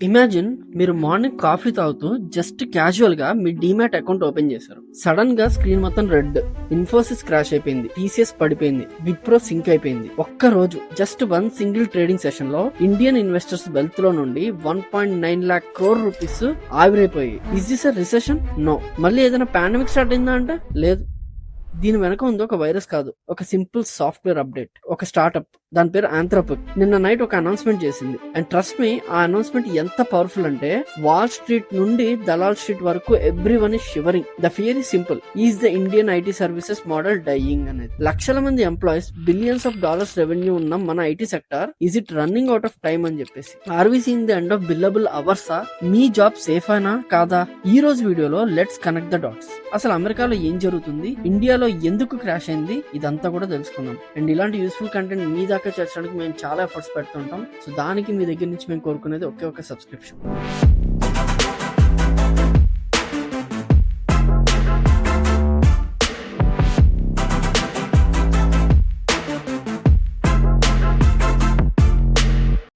Imagine మీరు morning coffee తాగుతూ just casual గా మీ డీమ్యాట్ అకౌంట్ ఓపెన్ చేశారు. సడన్ గా స్క్రీన్ మొత్తం రెడ్. ఇన్ఫోసిస్ క్రాష్ అయిపోయింది, టీసీఎస్ పడిపోయింది, విప్రో సింక్ అయిపోయింది. ఒక్క రోజు just one single trading session లో ఇండియన్ ఇన్వెస్టర్స్ వెల్త్ లో నుండి 1.9 lakh crore రూపీస్ ఆవిరైపోయి. Is this a recession? No. మళ్ళీ ఏదైనా పాండమిక్ స్టార్ట్ అయిందా అంటే లేదు. దీని వెనక ఉంది ఒక వైరస్ కాదు, ఒక సింపుల్ సాఫ్ట్వేర్ అప్డేట్. ఒక స్టార్ట్అప్, దాని పేరు ఆంథ్రోపిక్, నిన్న నైట్ ఒక అనౌన్స్మెంట్ చేసింది. అండ్ ట్రస్ట్ మీ, ఆ అనౌన్స్మెంట్ ఎంత పవర్ఫుల్ అంటే వాల్ స్ట్రీట్ నుండి దలాల్ స్ట్రీట్ వరకు everyone is shivering. The fear is simple. Is the Indian IT services model dying అనేది. లక్షల మంది employees, billions of dollars revenue ఉన్న మన IT sector is it running out of time అని చెప్పేసి. Are we seeing the end of billable అవర్సా? మీ job safe అయినా కాదా? ఈ రోజు వీడియోలో లెట్స్ కనెక్ట్ ద డాట్స్. అసలు అమెరికాలో ఏం జరుగుతుంది, ఇండియాలో ఎందుకు క్రాష్ అయింది, ఇదంతా కూడా తెలుసుకుందాం. అండ్ ఇలాంటి యూస్ఫుల్ కంటెంట్ మీ దాకా చేర్చడానికి మేము చాలా ఎఫర్ట్స్ పెడుతుంటాం. సో దానికి మీ దగ్గర నుంచి మేము కోరుకునేది ఒకే ఒక subscription.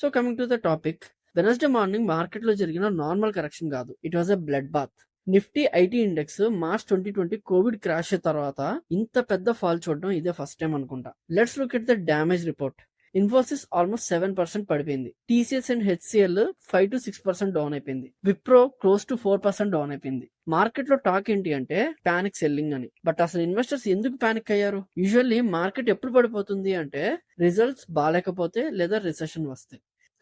So coming to the topic, Wednesday morning market లో జరిగిన నార్మల్ కరెక్షన్ కాదు, it was a blood bath. Nifty IT index March 2020 COVID crash తర్వాత ఇంత పెద్ద ఫాల్ చూడడం ఇదే ఫస్ట్ టైం అనుకుంటా. Let's look at the damage report. Infosys almost 7% పడిపోయింది. TCS and HCL 5 to 6% down అయిపోయింది. విప్రో క్లోజ్ టు 4% డౌన్ అయిపోయింది. మార్కెట్ లో టాక్ ఏంటి అంటే పానిక్ సెల్లింగ్ అని. బట్ అసలు ఇన్వెస్టర్స్ ఎందుకు పానిక్ అయ్యారు? యూజువల్లీ మార్కెట్ ఎప్పుడు పడిపోతుంది అంటే రిజల్ట్స్ బాగాలేకపోతే లేదా రిసెషన్ వస్తే.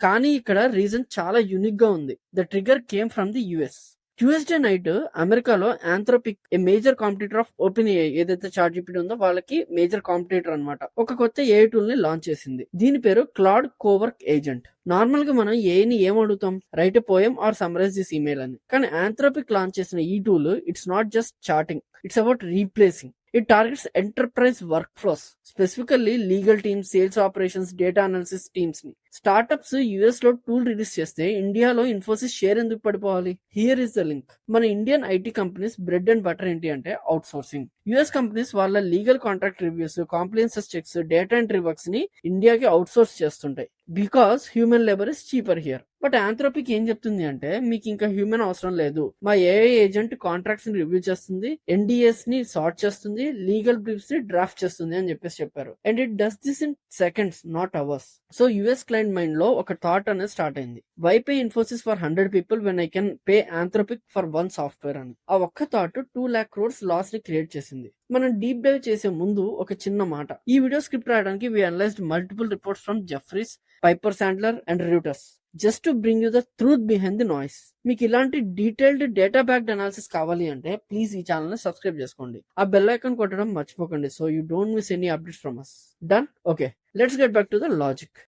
కానీ ఇక్కడ రీజన్ చాలా యూనిక్ గా ఉంది. The trigger came from the US. Tuesday night అమెరికాలో Anthropic, a major competitor of OpenAI, ఏదైతే చాట్‌జిపిటి ఉందో వాళ్ళకి మేజర్ కాంపిటీటర్ అన్నమాట, ఒక కొత్త ఏఐ టూల్ ని లాంచ్ చేసింది. దీని పేరు క్లాడ్ కోవర్క్ ఏజెంట్. నార్మల్ గా మనం ఏఐని ఏం అడుగుతాం? Write a poem or summarise this email అని. కానీ ఆంథ్రోపిక్ లాంచ్ చేసిన ఈ tool it's not just chatting, it's about replacing. It targets enterprise workflows, specifically legal teams, sales operations, data analysis teams ని. స్టార్ట్అప్స్ యుఎస్ లో tool release చేస్తే ఇండియాలో Infosys share ఎందుకు పడిపోవాలి? Here is the link. మన Indian IT companies bread and butter ఏంటి అంటే outsourcing. US companies వాళ్ళ legal contract reviews, compliances checks, data entry works ని ఇండియాకి అవుట్ సోర్స్ చేస్తుంటాయి. Because human labour is cheaper here. But Anthropic ఏం చెప్తుంది అంటే మీకు ఇంకా హ్యూమన్ అవసరం లేదు, మా ఏఐ ఏజెంట్ కాంట్రాక్ట్స్ ని రివ్యూ చేస్తుంది, ఎన్డిఎస్ ని సార్ట్ చేస్తుంది, లీగల్ బ్రీఫ్స్ ని డ్రాఫ్ట్ చేస్తుంది అని చెప్పారు. And it does this in seconds, not hours. So US client mind లో ఒక థాట్ అనేది స్టార్ట్ అయింది. Why pay Infosys for 100 people when I can pay Anthropic for 1 software అని. ఆ ఒక్క థాట్ 2 lakh crores లాస్ ని క్రియేట్ చేసింది. మనం డీప్ డైవ్ చేసే ముందు ఒక చిన్న మాట. ఈ వీడియో స్క్రిప్ట్ రాయడానికి we analysed multiple reports from Jefferies, Piper Sandler and Reuters, just to bring you the truth behind the noise. మీకు ఇలాంటి డీటెయిల్డ్ డేటా బ్యాక్డ్ అనాలిసిస్ కావాలి అంటే ప్లీజ్ ఈ ఛానల్ ని సబ్స్క్రైబ్ చేసుకోండి. ఆ బెల్ ఐకాన్ కొట్టడం మర్చిపోకండి, so you don't miss any updates from us. Done? Okay, let's get back to the logic.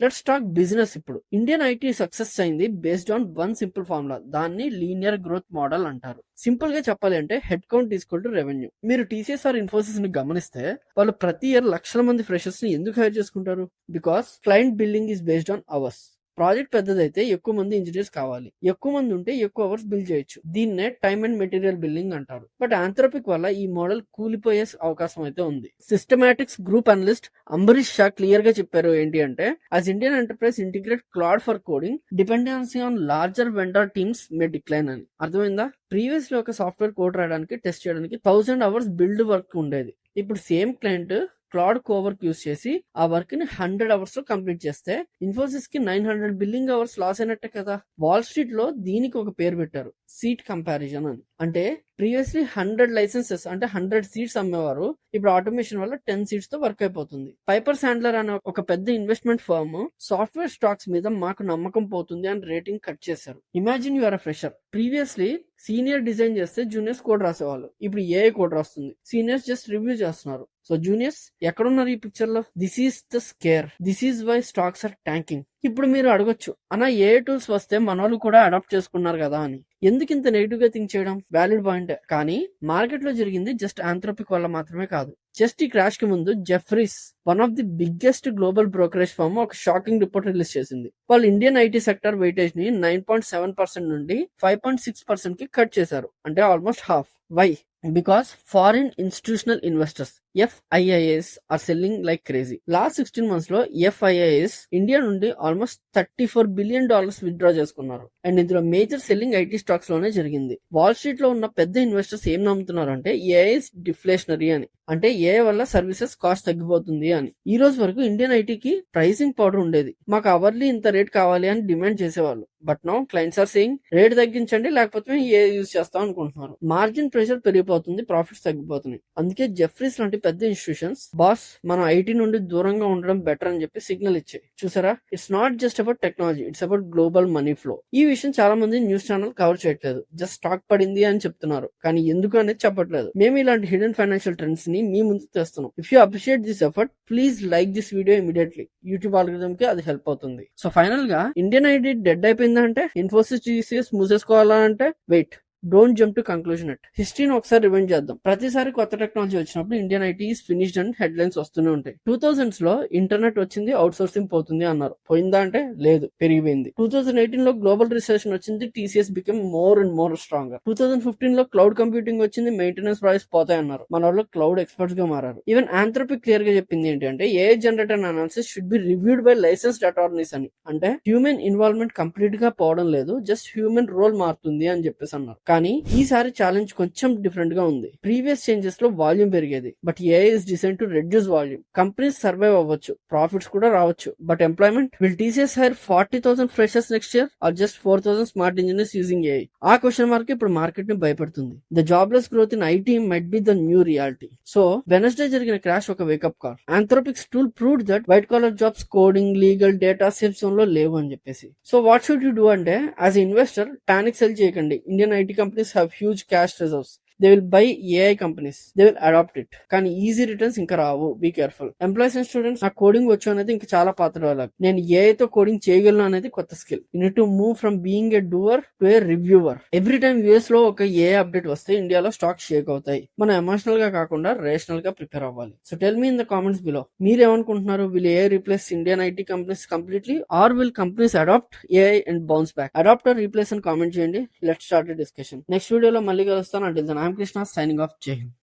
Let's talk business. ఇప్పుడు ఇండియన్ ఐటీ సక్సెస్ అయింది based on one simple formula. దాన్ని linear growth model అంటారు. Simple గా చెప్పాలి అంటే head count equal to revenue. మీరు TCS or Infosys ని గమనిస్తే వాళ్ళు ప్రతి ఇయర్ లక్షల మంది ఫ్రెషర్స్ ని ఎందుకు హైర్ చేసుకుంటారు? Because client billing is based on hours. Project పెద్దదైతే ఎక్కువ మంది ఇంజనీర్స్ కావాలి, ఎక్కువ మంది ఉంటే ఎక్కువ అవర్స్ బిల్ చేయొచ్చు. దీన్నే టైమ్ అండ్ మెటీరియల్ బిల్డింగ్ అంటారు. బట్ ఆంథ్రోపిక్ వల్ల ఈ మోడల్ కూలిపోయే అవకాశం అయితే ఉంది. Systematix group analyst Ambareesh Shah clear గా చెప్పారు ఏంటి అంటే, as Indian enterprise integrate cloud for coding, dependency on larger vendor teams may decline అని. అర్థమైందా? ప్రీవియస్ లో ఒక సాఫ్ట్వేర్ కోడ్ రాయడానికి, టెస్ట్ చేయడానికి 1000 hours బిల్డ్ వర్క్ ఉండేది. ఇప్పుడు same client Claude Cowork use చేసి ఆ వర్క్ ని 100 hours లో కంప్లీట్ చేస్తే ఇన్ఫోసిస్ కి 900 బిల్లింగ్ అవర్స్ లాస్ అయినట్టే కదా. వాల్ స్ట్రీట్ లో దీనికి ఒక పేరు పెట్టారు, సీట్ కంపారిజన్ అని. అంటే ప్రీవియస్లీ 100 లైసెన్సెస్ అంటే 100 సీట్స్ అమ్మేవారు, ఇప్పుడు ఆటోమేషన్ వల్ల 10 సీట్స్ తో వర్క్ అయిపోతుంది. పైపర్ శాండ్లర్ అనే ఒక పెద్ద ఇన్వెస్ట్మెంట్ ఫర్మ్ సాఫ్ట్వేర్ స్టాక్స్ మీద మాకు నమ్మకం పోతుంది అని రేటింగ్ కట్ చేశారు. Imagine you are a fresher. Previously senior design చేస్తే జూనియర్స్ కోడ్ రాసేవాళ్ళు, ఇప్పుడు ఏఐ కోడ్ రాస్తుంది, సీనియర్స్ జస్ట్ రివ్యూ చేస్తున్నారు. సో జూనియర్స్ ఎక్కడున్నారు ఈ పిక్చర్ లో? This is the scare, this is why stocks are tanking. ఇప్పుడు మీరు అడగొచ్చు, అన్న ఏఐ టూల్స్ వస్తే మన వాళ్ళు కూడా అడాప్ట్ చేసుకున్నారు కదా అని. ఎందుకు ఇంత నెగిటివ్ గా థింక్ చేయడం? Valid point. కానీ మార్కెట్ లో జరిగింది జస్ట్ ఆంథ్రోపిక్ వల్ల మాత్రమే కాదు. జస్ట్ ఈ క్రాష్ కి ముందు Jefferies, one of the biggest global brokerage firm, ఒక షాకింగ్ రిపోర్ట్ రిలీజ్ చేసింది. వాళ్ళు ఇండియన్ ఐటీ సెక్టర్ వెయిటేజ్ ని 9.7% నుండి 5.6% కి కట్ చేశారు, అంటే almost half. Why? Because foreign institutional investors FIIs are selling like crazy. Last 16 months లో FIIs ఇండియా నుండి ఆల్మోస్ట్ $34 billion విత్డ్రా చేసుకున్నారు. అండ్ ఇందులో మేజర్ సెల్లింగ్ ఐటీ స్టాక్స్ లోనే జరిగింది. వాల్ స్ట్రీట్ లో ఉన్న పెద్ద ఇన్వెస్టర్స్ ఏం నమ్ముతున్నారు అంటే ఏఐ ఇస్ డిఫ్లేషనరీ అని, అంటే ఏఐ వల్ల సర్వీసెస్ కాస్ట్ తగ్గిపోతుంది అని. ఈ రోజు వరకు ఇండియన్ ఐటీకి ప్రైసింగ్ పవర్ ఉండేది. మాకు అవర్లీ ఇంత రేట్ కావాలి అని డిమాండ్ చేసేవాళ్ళు. But now clients are saying rate తగ్గించండి, లేకపోతే ఏఐ యూజ్ చేస్తాం అనుకుంటున్నారు. మార్జిన్ ప్రెషర్ పెరిగిపోతుంది, ప్రాఫిట్స్ తగ్గిపోతున్నాయి. అందుకే జెఫ్రీస్ లాంటి పెద్ద ఇన్స్టిట్యూషన్స్ బాస్ మనం ఐటీ నుండి దూరంగా ఉండడం బెటర్ అని చెప్పి సిగ్నల్ ఇచ్చాయి. చూసారా, it's not just about technology, it's about global money flow. ఈ విషయం చాలా మంది న్యూస్ ఛానల్ కవర్ చేయట్లేదు. జస్ట్ స్టాక్ పడింది అని చెప్తున్నారు, కానీ ఎందుకు అనేది చెప్పట్లేదు. మేము ఇలాంటి హిడెన్ ఫైనాన్షియల్ ట్రెండ్స్ ని మీ ముందుకు తెస్తున్నాం. If you appreciate this effort, please like this video immediately. YouTube algorithm కి అది హెల్ప్ అవుతుంది. సో ఫైనల్ గా ఇండియన్ ఐటీ డెడ్ అయిపోయిందంటే, ఇన్ఫోసిస్ టీసీఎస్ మూసేసుకోవాలంటే, wait, don't jump to conclusion it. హిస్టరీని ఒకసారి రివైండ్ చేద్దాం. ప్రతిసారి కొత్త టెక్నాలజీ వచ్చినప్పుడు Indian IT is finished and headlines వస్తూనే ఉంటాయి. 2000s లో ఇంటర్నెట్ వచ్చింది, అవుట్ సోర్సింగ్ పోతుంది అన్నారు. పోయిందా అంటే లేదు, పెరిగిపోయింది. 2018 లో గ్లోబల్ రిసెషన్ వచ్చింది, TCS become more and more stronger. 2015 లో క్లౌడ్ కంప్యూటింగ్ వచ్చింది, మెయింటెనెన్స్ ప్రైస్ పోతాయి అన్నారు. మన వాళ్ళు క్లౌడ్ ఎక్స్పర్ట్స్ గా మారారు. ఈవెన్ ఆంథ్రోపిక్ క్లియర్ గా చెప్పింది ఏంటి అంటే, AI generator analysis should be reviewed by licensed attorneys అని. అంటే హ్యూమన్ ఇన్వాల్వ్మెంట్ కంప్లీట్ గా పోవడం లేదు, జస్ట్ హ్యూమన్ రోల్ మారుతుంది అని చెప్పేసి అన్నారు. కానీ ఈసారి ఛాలెంజ్ కొంచెం డిఫరెంట్ గా ఉంది. ప్రీవియస్ చేంజెస్ లో వాల్యూమ్ పెరిగేది, but AI is design to reduce volume. Companies survive అవ్వచ్చు, ప్రాఫిట్స్ కూడా రావచ్చు, but employment will TCS hire 40,000 freshers next year or just 4,000 smart engineers using AI? ఆ క్వశ్చన్ మార్క్ ఇప్పుడు మార్కెట్ ని భయపెడుతుంది. The jobless growth in IT might be the new reality. So Wednesday జరిగిన crash ఒక wake up call. Anthropic's tool proved that white collar jobs, coding, legal, data safe zone లో లేవు అని చెప్పేసి. So what should you do అంటే, as investor tonic cell చేయకండి. Indian IT companies have huge cash reserves. They will buy AI companies. They will adopt it. కానీ easy returns ఇంకా రావు. Be careful. Employees and students, నా coding వచ్చు అనేది ఇంకా చాలా పాత డైలాగ్. నేను AI తో కోడింగ్ చేయగలను అనేది కొత్త skill. You need to move from being a doer to A reviewer. Every time US లో ఒక AI అప్డేట్ వస్తే ఇండియాలో స్టాక్ షేక్ అవుతాయి. మనం ఎమోషనల్ గా కాకుండా రేషనల్ గా ప్రిపేర్ అవ్వాలి. So tell me in the comments below, మీరేమనుకుంటున్నారు? Will AI replace Indian IT companies completely, or will companies adopt AI and bounce back? Adopt or replace అని కామెంట్ చేయండి. Let's start the discussion. Next వీడియోలో మళ్ళీ కలుస్తాను. Until then I am Krishna, signing off. Jai Hind.